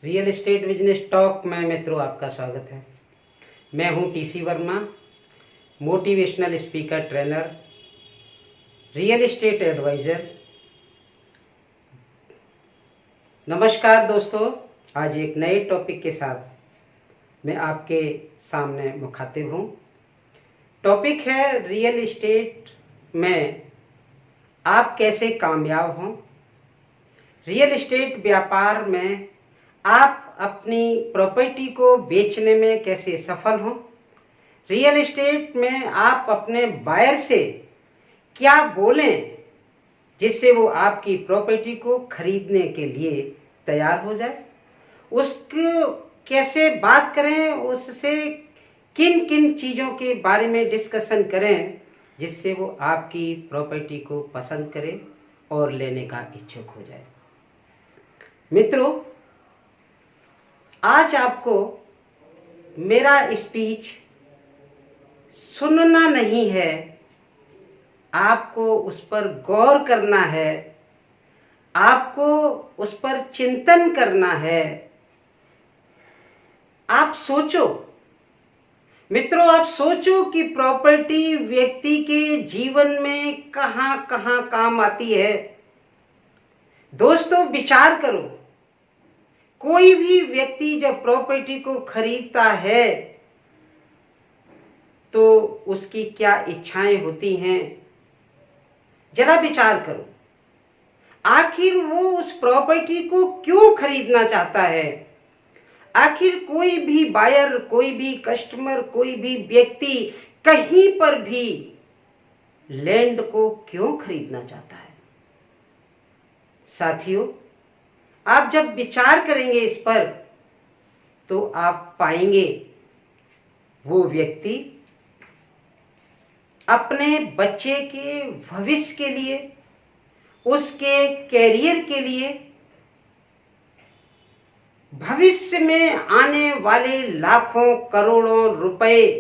Real estate business talk में मित्रों आपका स्वागत है। मैं हूं TC Verma, motivational speaker, trainer, real estate advisor. नमस्कार दोस्तों, आज एक नए टॉपिक के साथ मैं आपके सामने मुखातिब हूं। टॉपिक है रियल एस्टेट में आप कैसे कामयाब हों। रियल एस्टेट व्यापार में आप अपनी प्रॉपर्टी को बेचने में कैसे सफल हों। रियल एस्टेट में आप अपने बायर से क्या बोलें जिससे वो आपकी प्रॉपर्टी को खरीदने के लिए तैयार हो जाए। उसको कैसे बात करें, उससे किन किन चीज़ों के बारे में डिस्कशन करें जिससे वो आपकी प्रॉपर्टी को पसंद करे और लेने का इच्छुक हो जाए। मित्रों, आज आपको मेरा स्पीच सुनना नहीं है, आपको उस पर गौर करना है, आपको उस पर चिंतन करना है। आप सोचो मित्रों, आप सोचो कि प्रॉपर्टी व्यक्ति के जीवन में कहां कहां काम आती है। दोस्तों, विचार करो, कोई भी व्यक्ति जब प्रॉपर्टी को खरीदता है तो उसकी क्या इच्छाएं होती हैं, जरा विचार करो। आखिर वो उस प्रॉपर्टी को क्यों खरीदना चाहता है। आखिर कोई भी बायर, कोई भी कस्टमर, कोई भी व्यक्ति कहीं पर भी लैंड को क्यों खरीदना चाहता है। साथियों, आप जब विचार करेंगे इस पर तो आप पाएंगे वो व्यक्ति अपने बच्चे के भविष्य के लिए, उसके कैरियर के लिए, भविष्य में आने वाले लाखों करोड़ों रुपए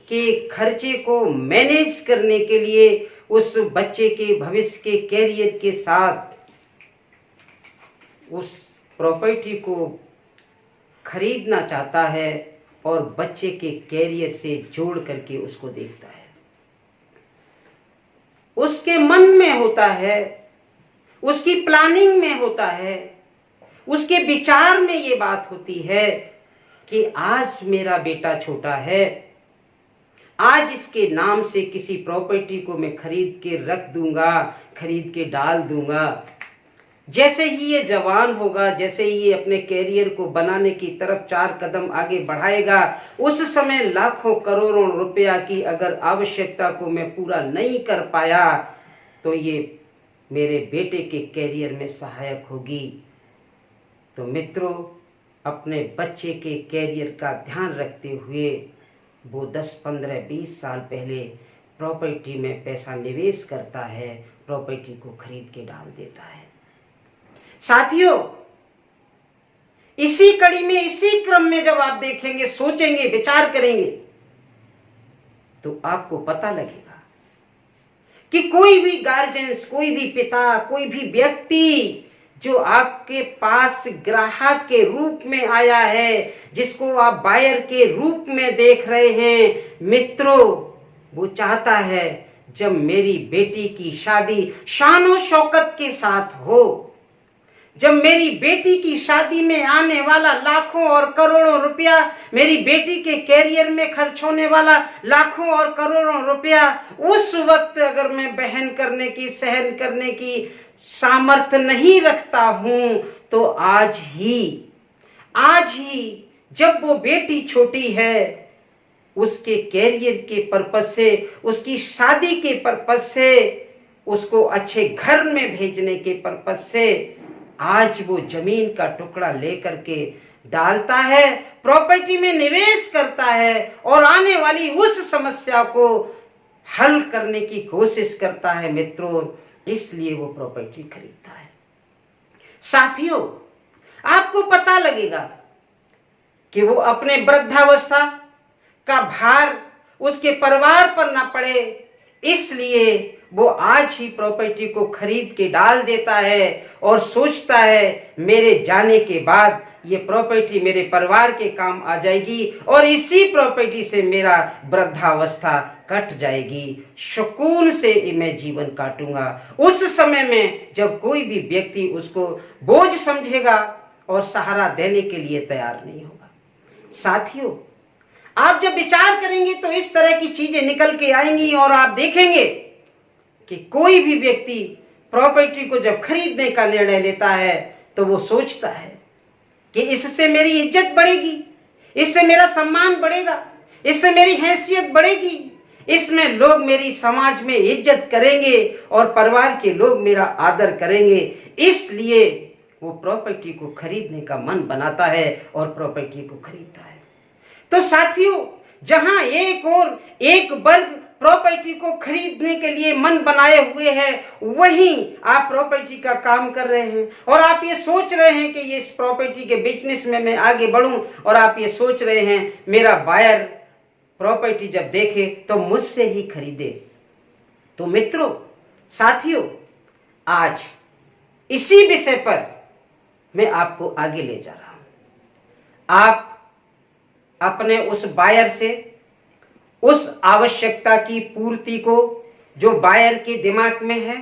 के खर्चे को मैनेज करने के लिए, उस बच्चे के भविष्य के कैरियर के साथ उस प्रॉपर्टी को खरीदना चाहता है और बच्चे के कैरियर से जोड़ करके उसको देखता है। उसके मन में होता है, उसकी प्लानिंग में होता है, उसके विचार में ये बात होती है कि आज मेरा बेटा छोटा है, आज इसके नाम से किसी प्रॉपर्टी को मैं खरीद के रख दूंगा, खरीद के डाल दूंगा। जैसे ही ये जवान होगा, जैसे ही ये अपने कैरियर को बनाने की तरफ 4 कदम आगे बढ़ाएगा, उस समय लाखों करोड़ों रुपया की अगर आवश्यकता को मैं पूरा नहीं कर पाया तो ये मेरे बेटे के कैरियर में सहायक होगी। तो मित्रों, अपने बच्चे के कैरियर का ध्यान रखते हुए वो 10, 15, 20 साल पहले प्रॉपर्टी में पैसा निवेश करता है, प्रॉपर्टी को खरीद के डाल देता है। साथियों, इसी कड़ी में, इसी क्रम में जब आप देखेंगे, सोचेंगे, विचार करेंगे तो आपको पता लगेगा कि कोई भी गार्जियंस, कोई भी पिता, कोई भी व्यक्ति जो आपके पास ग्राहक के रूप में आया है, जिसको आप बायर के रूप में देख रहे हैं, मित्रों, वो चाहता है जब मेरी बेटी की शादी शान और शौकत के साथ हो, जब मेरी बेटी की शादी में आने वाला लाखों और करोड़ों रुपया, मेरी बेटी के कैरियर में खर्च होने वाला लाखों और करोड़ों रुपया, उस वक्त अगर मैं बहन करने की, सहन करने की सामर्थ्य नहीं रखता हूं तो आज ही जब वो बेटी छोटी है, उसके कैरियर के पर्पज से, उसकी शादी के पर्पज से, उसको अच्छे घर में भेजने के पर्पज से आज वो जमीन का टुकड़ा लेकर के डालता है, प्रॉपर्टी में निवेश करता है और आने वाली उस समस्या को हल करने की कोशिश करता है। मित्रों, इसलिए वो प्रॉपर्टी खरीदता है। साथियों, आपको पता लगेगा कि वो अपने वृद्धावस्था का भार उसके परिवार पर ना पड़े, इसलिए वो आज ही प्रॉपर्टी को खरीद के डाल देता है और सोचता है मेरे जाने के बाद ये प्रॉपर्टी मेरे परिवार के काम आ जाएगी और इसी प्रॉपर्टी से मेरा वृद्धावस्था कट जाएगी, सुकून से मैं जीवन काटूंगा। उस समय में जब कोई भी व्यक्ति उसको बोझ समझेगा और सहारा देने के लिए तैयार नहीं होगा। साथियों, आप जब विचार करेंगे तो इस तरह की चीजें निकल के आएंगी और आप देखेंगे कि कोई भी व्यक्ति प्रॉपर्टी को जब खरीदने का निर्णय लेता है तो वो सोचता है कि इससे मेरी इज्जत बढ़ेगी, इससे मेरा सम्मान बढ़ेगा, इससे मेरी हैसियत बढ़ेगी, इसमें लोग मेरी समाज में इज्जत करेंगे और परिवार के लोग मेरा आदर करेंगे, इसलिए वो प्रॉपर्टी को खरीदने का मन बनाता है और प्रॉपर्टी को खरीदता है। तो साथियों, जहां एक और एक वर्ग प्रॉपर्टी को खरीदने के लिए मन बनाए हुए है, वहीं आप प्रॉपर्टी का काम कर रहे हैं और आप ये सोच रहे हैं कि ये इस प्रॉपर्टी के बिजनेस में मैं आगे बढ़ूं, और आप ये सोच रहे हैं मेरा बायर प्रॉपर्टी जब देखे तो मुझसे ही खरीदे। तो मित्रों, साथियों, आज इसी विषय पर मैं आपको आगे ले जा रहा हूं। आप अपने उस बायर से उस आवश्यकता की पूर्ति को जो बायर के दिमाग में है,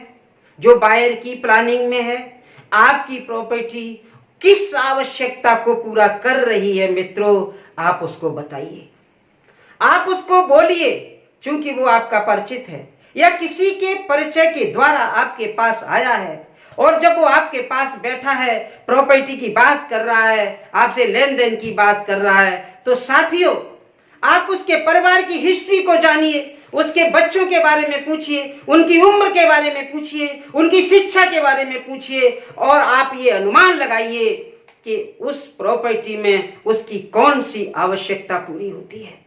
जो बायर की प्लानिंग में है, आपकी प्रॉपर्टी किस आवश्यकता को पूरा कर रही है मित्रों, आप उसको बताइए, आप उसको बोलिए, क्योंकि वो आपका परिचित है या किसी के परिचय के द्वारा आपके पास आया है। और जब वो आपके पास बैठा है, प्रॉपर्टी की बात कर रहा है, आपसे लेन देन की बात कर रहा है, तो साथियों, आप उसके परिवार की हिस्ट्री को जानिए, उसके बच्चों के बारे में पूछिए, उनकी उम्र के बारे में पूछिए, उनकी शिक्षा के बारे में पूछिए, और आप ये अनुमान लगाइए कि उस प्रॉपर्टी में उसकी कौन सी आवश्यकता पूरी होती है।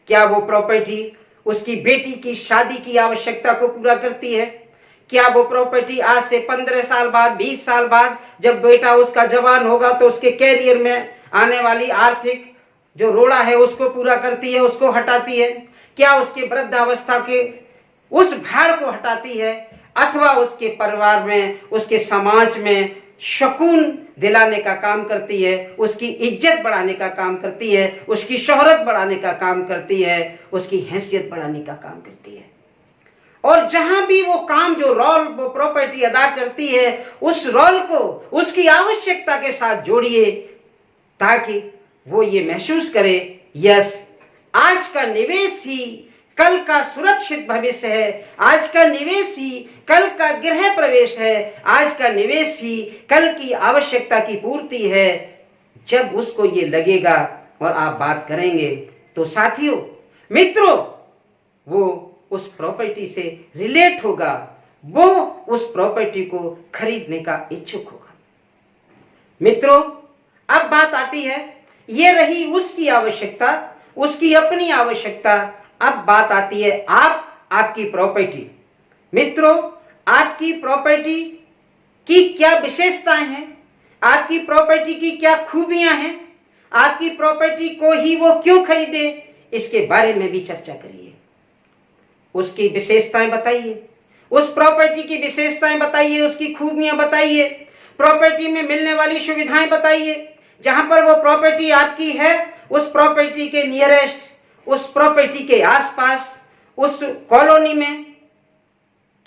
क्या वो प्रॉपर्टी उसकी बेटी की शादी की आवश्यकता को पूरा करती है? क्या वो प्रॉपर्टी आज से 15 साल बाद, 20 साल बाद, जब बेटा उसका जवान होगा तो उसके कैरियर में आने वाली आर्थिक जो रोड़ा है उसको पूरा करती है, उसको हटाती है? क्या उसके वृद्धावस्था के उस भार को हटाती है, अथवा उसके परिवार में, उसके समाज में सुकून दिलाने का काम करती है, उसकी इज्जत बढ़ाने का काम करती है, उसकी शोहरत बढ़ाने का काम करती है, उसकी हैसियत बढ़ाने का काम करती है? और जहां भी वो काम, जो रोल वो प्रॉपर्टी अदा करती है, उस रोल को उसकी आवश्यकता के साथ जोड़िए, ताकि वो ये महसूस करे, यस, आज का निवेश ही कल का सुरक्षित भविष्य है, आज का निवेश ही कल का गृह प्रवेश है, आज का निवेश ही कल की आवश्यकता की पूर्ति है। जब उसको ये लगेगा और आप बात करेंगे तो साथियों, मित्रों, वो उस प्रॉपर्टी से रिलेट होगा, वो उस प्रॉपर्टी को खरीदने का इच्छुक होगा। मित्रों, अब बात आती है, ये रही उसकी आवश्यकता, उसकी अपनी आवश्यकता। अब बात आती है आपकी प्रॉपर्टी। मित्रों, आपकी प्रॉपर्टी की क्या विशेषताएं हैं, आपकी प्रॉपर्टी की क्या खूबियां हैं, आपकी प्रॉपर्टी को ही वो क्यों खरीदे, इसके बारे में भी चर्चा करिए। उसकी विशेषताएं बताइए, उस प्रॉपर्टी की विशेषताएं बताइए, उसकी खूबियां बताइए, प्रॉपर्टी में मिलने वाली सुविधाएं बताइए। जहां पर वो प्रॉपर्टी आपकी है, उस प्रॉपर्टी के नियरेस्ट, उस प्रॉपर्टी के आसपास, उस कॉलोनी में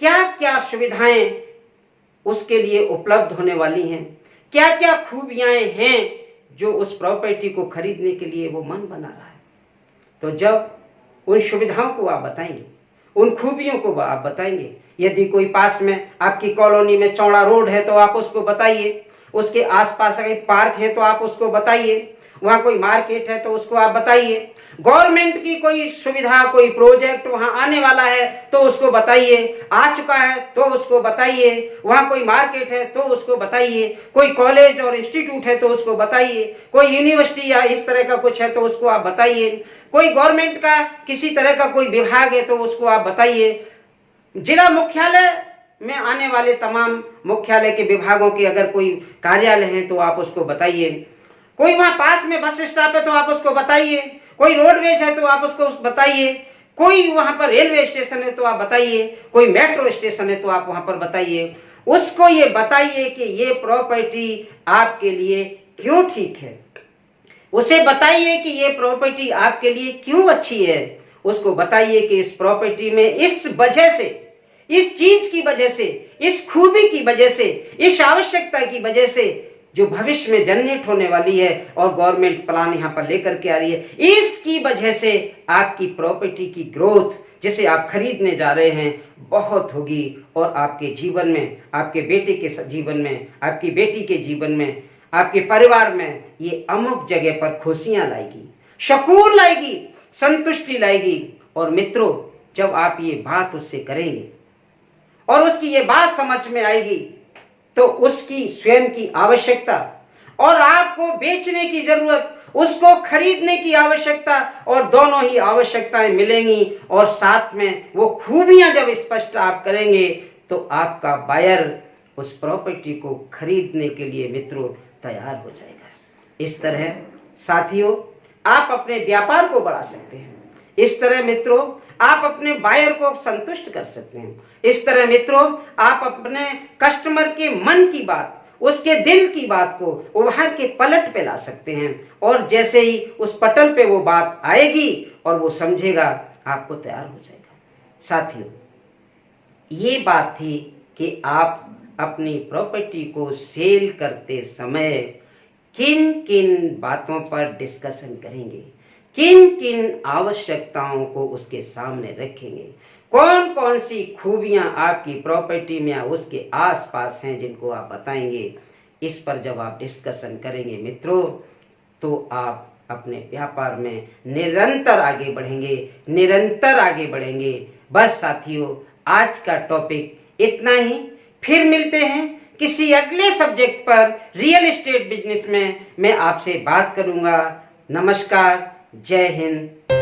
क्या क्या सुविधाएं उसके लिए उपलब्ध होने वाली हैं, क्या क्या खूबियां हैं जो उस प्रॉपर्टी को खरीदने के लिए वो मन बना रहा है। तो जब उन सुविधाओं को आप बताएंगे, उन खूबियों को आप बताएंगे, यदि कोई पास में आपकी कॉलोनी में चौड़ा रोड है तो आप उसको बताइए, उसके आसपास अगर पार्क है तो आप उसको बताइए, वहाँ कोई मार्केट है तो उसको आप बताइए, गवर्नमेंट की कोई सुविधा, कोई प्रोजेक्ट वहाँ आने वाला है तो उसको बताइए, आ चुका है तो उसको बताइए, वहाँ कोई मार्केट है तो उसको बताइए, कोई कॉलेज और इंस्टीट्यूट है तो उसको बताइए, कोई यूनिवर्सिटी या इस तरह का कुछ है तो उसको आप बताइए, कोई गवर्नमेंट का किसी तरह का कोई विभाग है तो उसको आप बताइए, जिला मुख्यालय में आने वाले तमाम मुख्यालय के विभागों के अगर कोई कार्यालय है तो आप उसको बताइए, कोई वहां पास में बस स्टॉप है तो आप उसको बताइए, कोई रोडवेज है तो आप उसको बताइए, कोई वहां पर रेलवे स्टेशन है तो आप बताइए, कोई मेट्रो स्टेशन है तो आप वहां पर बताइए। उसको ये बताइए कि ये प्रॉपर्टी आपके लिए क्यों ठीक है, उसे बताइए कि ये प्रॉपर्टी आपके लिए क्यों अच्छी है। उसको बताइए कि इस प्रॉपर्टी में इस वजह से, इस चीज की वजह से, इस खूबी की वजह से, इस आवश्यकता की वजह से जो भविष्य में जनरेट होने वाली है और गवर्नमेंट प्लान यहाँ पर लेकर के आ रही है, इसकी वजह से आपकी प्रॉपर्टी की ग्रोथ जिसे आप खरीदने जा रहे हैं बहुत होगी और आपके जीवन में, आपके बेटे के जीवन में, आपकी बेटी के जीवन में, आपके परिवार में ये अमुक जगह पर खुशियां लाएगी, सुकून लाएगी, संतुष्टि लाएगी। और मित्रों, जब आप ये बात उससे करेंगे और उसकी ये बात समझ में आएगी तो उसकी स्वयं की आवश्यकता और आपको बेचने की जरूरत, उसको खरीदने की आवश्यकता, और दोनों ही आवश्यकताएं मिलेंगी और साथ में वो खूबियां जब स्पष्ट आप करेंगे तो आपका बायर उस प्रॉपर्टी को खरीदने के लिए मित्रों तैयार हो जाएगा। इस तरह साथियों आप अपने व्यापार को बढ़ा सकते हैं। इस तरह मित्रों आप अपने बायर को संतुष्ट कर सकते हैं। इस तरह मित्रों आप अपने कस्टमर के मन की बात, उसके दिल की बात को उभार के पलट पे ला सकते हैं और जैसे ही उस पटल पे वो बात आएगी और वो समझेगा, आपको तैयार हो जाएगा। साथियों ये बात थी कि आप अपनी प्रॉपर्टी को सेल करते समय किन किन बातों पर डिस्कशन करेंगे, किन किन आवश्यकताओं को उसके सामने रखेंगे, कौन कौन सी खूबियां आपकी प्रॉपर्टी में या उसके आसपास हैं जिनको आप बताएंगे। इस पर जब आप डिस्कशन करेंगे मित्रों तो आप अपने व्यापार में निरंतर आगे बढ़ेंगे, निरंतर आगे बढ़ेंगे। बस साथियों आज का टॉपिक इतना ही। फिर मिलते हैं किसी अगले सब्जेक्ट पर। रियल एस्टेट बिजनेस में मैं आपसे बात करूंगा। नमस्कार, जय हिंद।